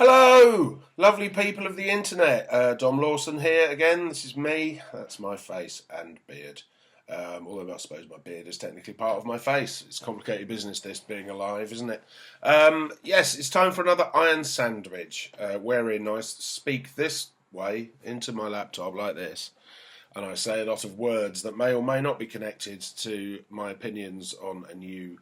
Hello, lovely people of the internet. Dom Lawson here again. This is me. That's my face and beard. Although I suppose my beard is technically part of my face. It's complicated business, this being alive, isn't it? Yes, it's time for another Iron Sandwich, wherein I speak this way into my laptop like this, and I say a lot of words that may or may not be connected to my opinions on a new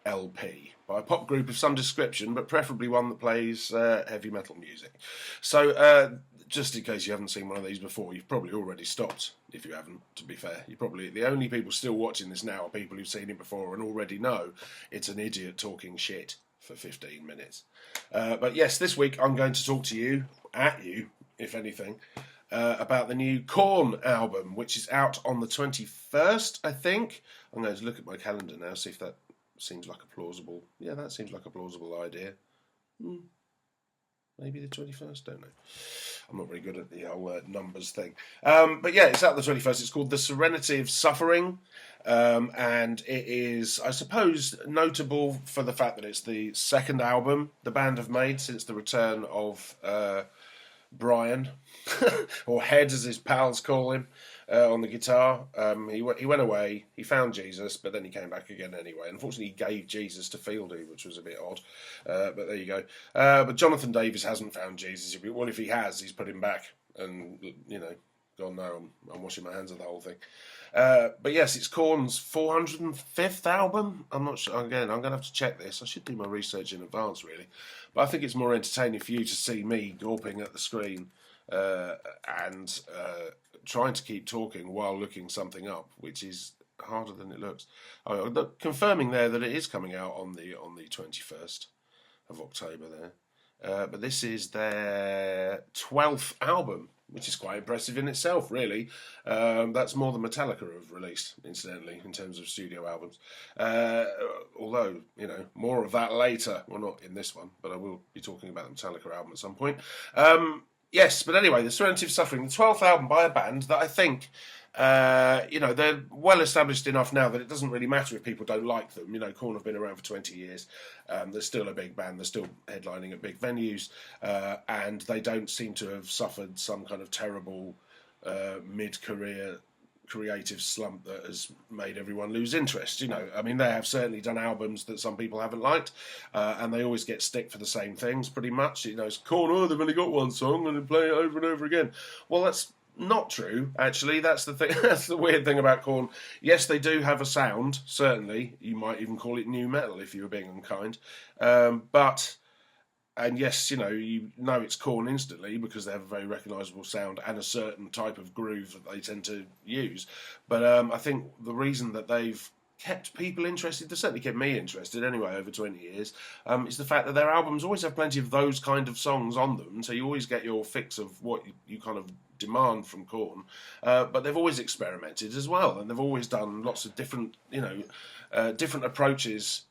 LP by a pop group of some description, but preferably one that plays heavy metal music. So, just in case you haven't seen one of these before, you've probably already stopped. If you haven't, to be fair, you probably the only people still watching this now are people who've seen it before and already know it's an idiot talking shit for 15 minutes. But yes, this week I'm going to talk to you, if anything, about the new Korn album, which is out on the 21st, I think. I'm going to look at my calendar now, see if that seems like a plausible... Yeah, that seems like a plausible idea. Maybe the 21st, don't know. I'm not very good at the whole numbers thing. But yeah, it's out the 21st. It's called The Serenity of Suffering. And it is, I suppose, notable for the fact that it's the second album the band have made since the return of Brian, or Head as his pals call him, on the guitar. He went away, he found Jesus, but then he came back again anyway. Unfortunately, he gave Jesus to Fieldy, which was a bit odd, but there you go. But Jonathan Davis hasn't found Jesus. Well, if he has, he's put him back, and, you know, God no, I'm washing my hands of the whole thing. But yes, it's Korn's 405th album. I'm not sure. Again, I'm going to have to check this. I should do my research in advance, really. But I think it's more entertaining for you to see me gawping at the screen and trying to keep talking while looking something up, which is harder than it looks. Confirming there that it is coming out on the 21st of October there. But this is their 12th album, which is quite impressive in itself, really. That's more than Metallica have released, incidentally, in terms of studio albums. Although, you know, more of that later. Well, not in this one, but I will be talking about the Metallica album at some point. Yes, but anyway, The Serenity of Suffering, the 12th album by a band that I think... you know, they're well established enough now that it doesn't really matter if people don't like them. You know, Korn have been around for 20 years. They're still a big band. They're still headlining at big venues. And they don't seem to have suffered some kind of terrible mid-career creative slump that has made everyone lose interest. You know, I mean, they have certainly done albums that some people haven't liked, and they always get stick for the same things, pretty much. You know, it's Korn, oh, they've only got one song and they play it over and over again. Well, that's not true, actually. That's the thing. That's the weird thing about Korn. Yes, they do have a sound. Certainly, you might even call it new metal if you were being unkind. And yes, you know it's Korn instantly because they have a very recognisable sound and a certain type of groove that they tend to use. But I think the reason that they've kept people interested, they certainly kept me interested anyway over 20 years, is the fact that their albums always have plenty of those kind of songs on them, so you always get your fix of what you kind of demand from Korn, but they've always experimented as well, and they've always done lots of different, different approaches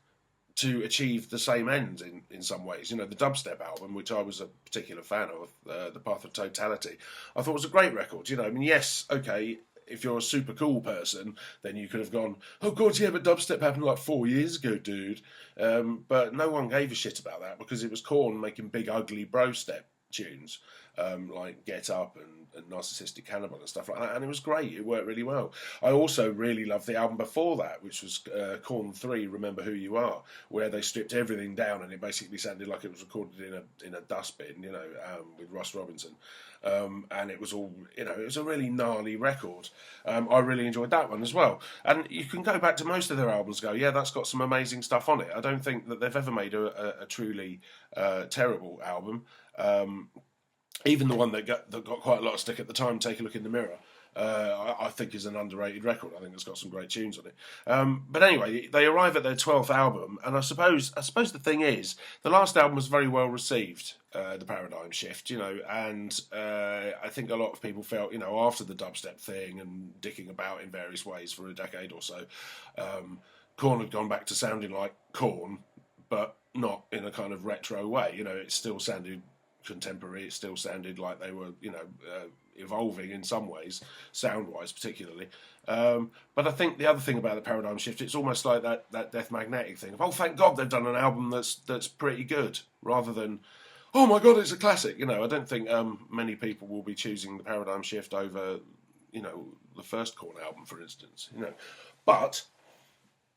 to achieve the same end in some ways. You know, the dubstep album, which I was a particular fan of, The Path of Totality, I thought was a great record. You know, I mean, yes, okay, if you're a super cool person, then you could have gone, oh God, yeah, but dubstep happened like 4 years ago, dude. But no one gave a shit about that because it was Korn making big, ugly bro step tunes, like Get Up and Narcissistic Cannibal and stuff like that, and it was great. It worked really well. I also really loved the album before that, which was Korn 3, Remember Who You Are, where they stripped everything down and it basically sounded like it was recorded in a dustbin, you know, with Russ Robinson. And it was all, you know, it was a really gnarly record. I really enjoyed that one as well. And you can go back to most of their albums and go, yeah, that's got some amazing stuff on it. I don't think that they've ever made a truly terrible album. Even the one that got quite a lot of stick at the time, Take a Look in the Mirror, I think is an underrated record. I think it's got some great tunes on it. But anyway, they arrive at their 12th album, and I suppose the thing is, the last album was very well received, The Paradigm Shift, you know, and I think a lot of people felt, you know, after the dubstep thing and dicking about in various ways for a decade or so, Korn had gone back to sounding like Korn, but not in a kind of retro way. You know, it still sounded contemporary. It still sounded like they were, you know, evolving in some ways, sound-wise particularly. But I think the other thing about the Paradigm Shift, it's almost like that Death Magnetic thing of, oh, thank God they've done an album that's pretty good, rather than, oh my God, it's a classic. You know, I don't think many people will be choosing the Paradigm Shift over, you know, the first Korn album, for instance. You know, but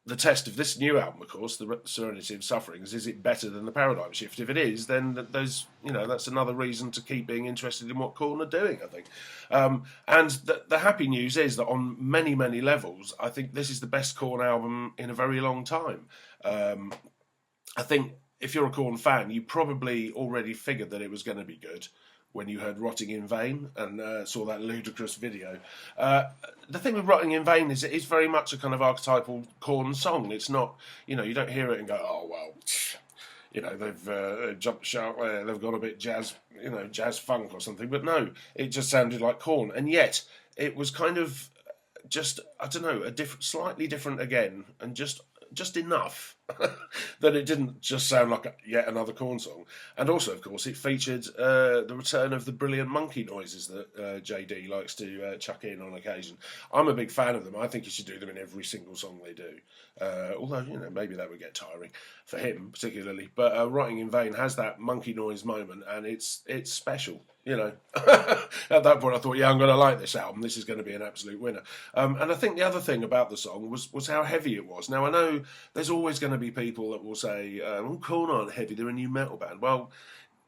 the test of this new album, of course, the Serenity of Suffering, is it better than the Paradigm Shift? If it is, then there's, you know, that's another reason to keep being interested in what Korn are doing, I think. And the happy news is that on many, many levels, I think this is the best Korn album in a very long time. I think if you're a Korn fan, you probably already figured that it was going to be good when you heard Rotting in Vain and saw that ludicrous video. The thing with Rotting in Vain is it is very much a kind of archetypal Korn song. It's not, you know, you don't hear it and go, oh, well, you know, they've jumped sharp there, they've got a bit jazz, you know, jazz funk or something. But no, it just sounded like Korn. And yet, it was kind of just, I don't know, slightly different again, and just enough that it didn't just sound like yet another Korn song. And also, of course, it featured the return of the brilliant monkey noises that JD likes to chuck in on occasion. I'm a big fan of them. I think he should do them in every single song they do. Although, you know, maybe that would get tiring for him particularly. But Rotting in Vain has that monkey noise moment, and it's special. You know, at that point I thought, yeah, I'm going to like this album. This is going to be an absolute winner. And I think the other thing about the song was how heavy it was. Now, I know there's always going to be people that will say, oh, Korn aren't heavy, they're a new metal band. Well,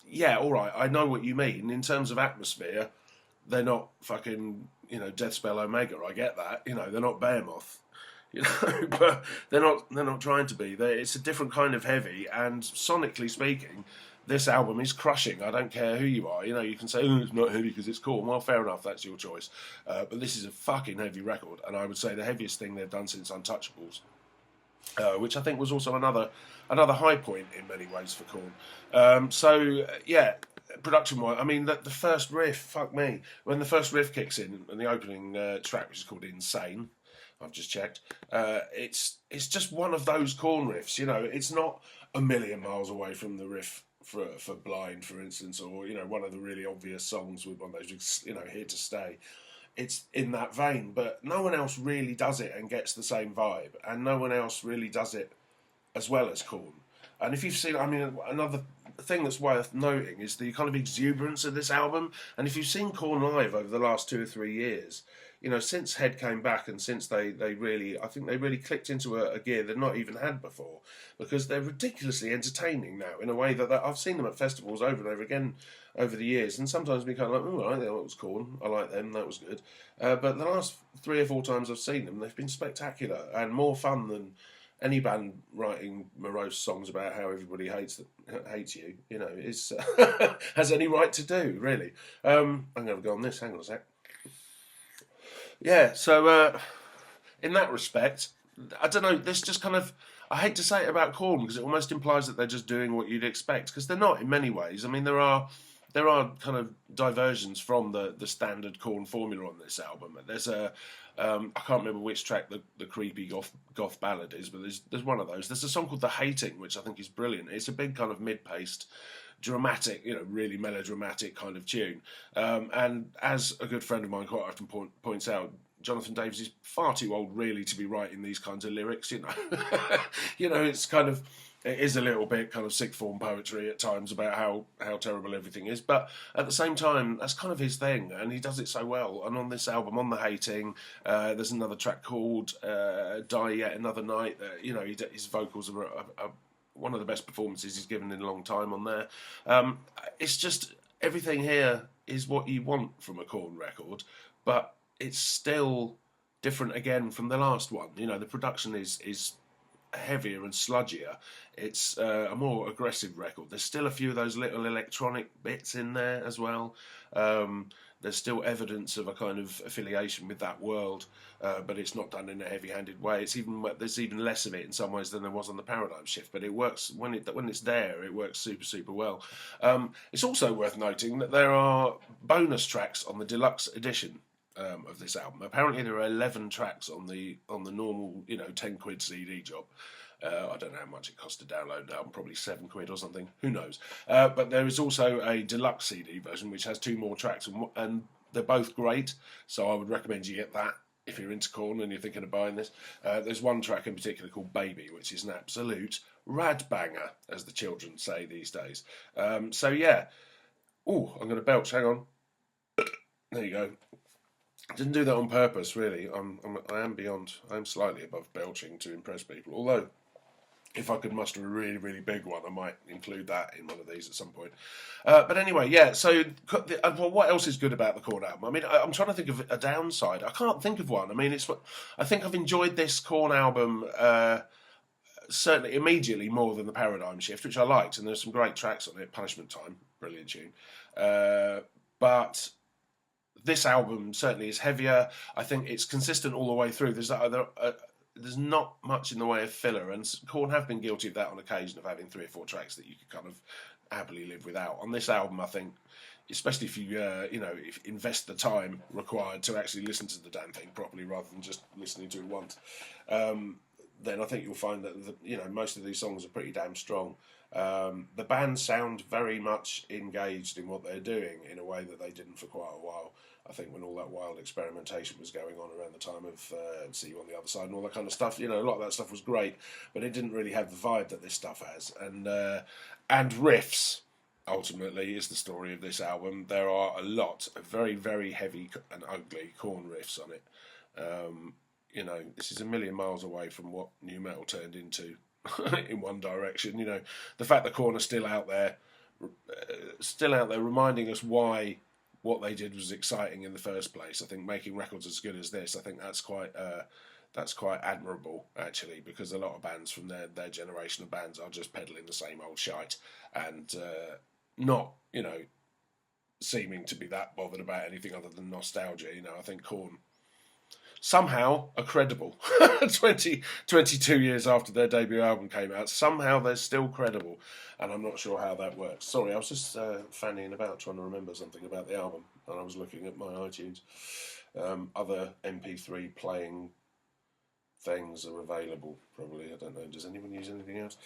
yeah, all right, I know what you mean. In terms of atmosphere, they're not fucking, you know, Deathspell Omega. I get that. You know, they're not Behemoth. You know, but they're not trying to be. It's a different kind of heavy, and sonically speaking, this album is crushing. I don't care who you are. You know, you can say, oh, it's not heavy because it's Korn. Well, fair enough, that's your choice. But this is a fucking heavy record, and I would say the heaviest thing they've done since Untouchables, which I think was also another high point in many ways for Korn. Yeah, production-wise, I mean, the first riff, fuck me. When the first riff kicks in the opening track, which is called Insane, I've just checked, it's just one of those Korn riffs. You know, it's not a million miles away from the riff for Blind, for instance, or, you know, one of the really obvious songs with one of those, you know, Here to Stay. It's in that vein, but no one else really does it and gets the same vibe, and no one else really does it as well as Korn. And if you've seen, I mean, another thing that's worth noting is the kind of exuberance of this album. And if you've seen Korn live over the last 2 or 3 years, you know, since Head came back and since they really, I think they really clicked into a gear they'd not even had before, because they're ridiculously entertaining now in a way that I've seen them at festivals over and over again over the years, and sometimes we kind of like, oh, I think that was Korn, I like them, that was good. But the last 3 or 4 times I've seen them, they've been spectacular and more fun than any band writing morose songs about how everybody hates you. You know, is has any right to do, really. I'm going to go on this. Hang on a sec. Yeah, so in that respect, I don't know, this just kind of, I hate to say it about Korn because it almost implies that they're just doing what you'd expect, because they're not in many ways. I mean, there are kind of diversions from the standard Korn formula on this album. There's a, I can't remember which track the creepy goth ballad is, but there's one of those. There's a song called The Hating, which I think is brilliant. It's a big kind of mid-paced, dramatic, you know, really melodramatic kind of tune. And as a good friend of mine quite often points out, Jonathan Davis is far too old really to be writing these kinds of lyrics, you know. You know, it's kind of, it is a little bit kind of sick form poetry at times about how terrible everything is, but at the same time, that's kind of his thing, and he does it so well. And on this album, on The Hating, there's another track called Die Yet Another Night. You know, his vocals are one of the best performances he's given in a long time on there. It's just, everything here is what you want from a Korn record, but it's still different again from the last one. You know, the production is heavier and sludgier. It's a more aggressive record. There's still a few of those little electronic bits in there as well. There's still evidence of a kind of affiliation with that world, but it's not done in a heavy-handed way. There's even less of it in some ways than there was on the Paradigm Shift, but it works when it's there. It works super, super well. It's also worth noting that there are bonus tracks on the deluxe edition of this album. Apparently there are 11 tracks on the normal, you know, 10 quid CD job. I don't know how much it costs to download an album, probably 7 quid or something, who knows. But there is also a deluxe CD version which has 2 more tracks, and they're both great, so I would recommend you get that if you're into Korn and you're thinking of buying this. There's one track in particular called Baby, which is an absolute rad banger, as the children say these days. So yeah. Oh, I'm going to belch. Hang on. There you go. Didn't do that on purpose, really. I am slightly above belching to impress people. Although, if I could muster a really, really big one, I might include that in one of these at some point. But anyway, yeah. So, well, what else is good about the Korn album? I mean, I'm trying to think of a downside. I can't think of one. I mean, I think I've enjoyed this Korn album certainly immediately more than the Paradigm Shift, which I liked, and there's some great tracks on it. Punishment Time, brilliant tune. But this album certainly is heavier. I think it's consistent all the way through. There's not much in the way of filler, and Korn have been guilty of that on occasion, of having 3 or 4 tracks that you could kind of happily live without. On this album, I think, especially if you if invest the time required to actually listen to the damn thing properly rather than just listening to it once, then I think you'll find that most of these songs are pretty damn strong. The band sound very much engaged in what they're doing in a way that they didn't for quite a while. I think when all that wild experimentation was going on around the time of See You on the Other Side and all that kind of stuff, a lot of that stuff was great, but it didn't really have the vibe that this stuff has. And riffs, ultimately, is the story of this album. There are a lot of very, very heavy and ugly Korn riffs on it. This is a million miles away from what nu metal turned into in one direction. The fact that Korn are still out there reminding us why what they did was exciting in the first place. I think making records as good as this, I think that's quite admirable, actually, because a lot of bands from their generation of bands are just peddling the same old shite and not, seeming to be that bothered about anything other than nostalgia. I think Korn somehow are credible. 22 years after their debut album came out, somehow they're still credible, and I'm not sure how that works. Sorry, I was just fannying about trying to remember something about the album, and I was looking at my iTunes. Other MP3 playing things are available, probably. I don't know. Does anyone use anything else?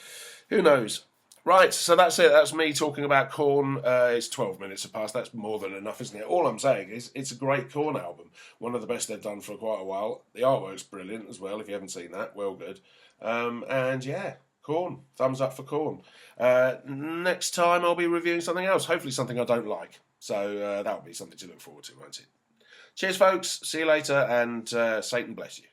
Who knows? Right, so that's it. That's me talking about Korn. It's 12 minutes have passed. That's more than enough, isn't it? All I'm saying is it's a great Korn album. One of the best they've done for quite a while. The artwork's brilliant as well. If you haven't seen that, well good. And yeah, Korn. Thumbs up for Korn. Next time I'll be reviewing something else. Hopefully something I don't like. So that'll be something to look forward to, won't it? Cheers, folks. See you later, and Satan bless you.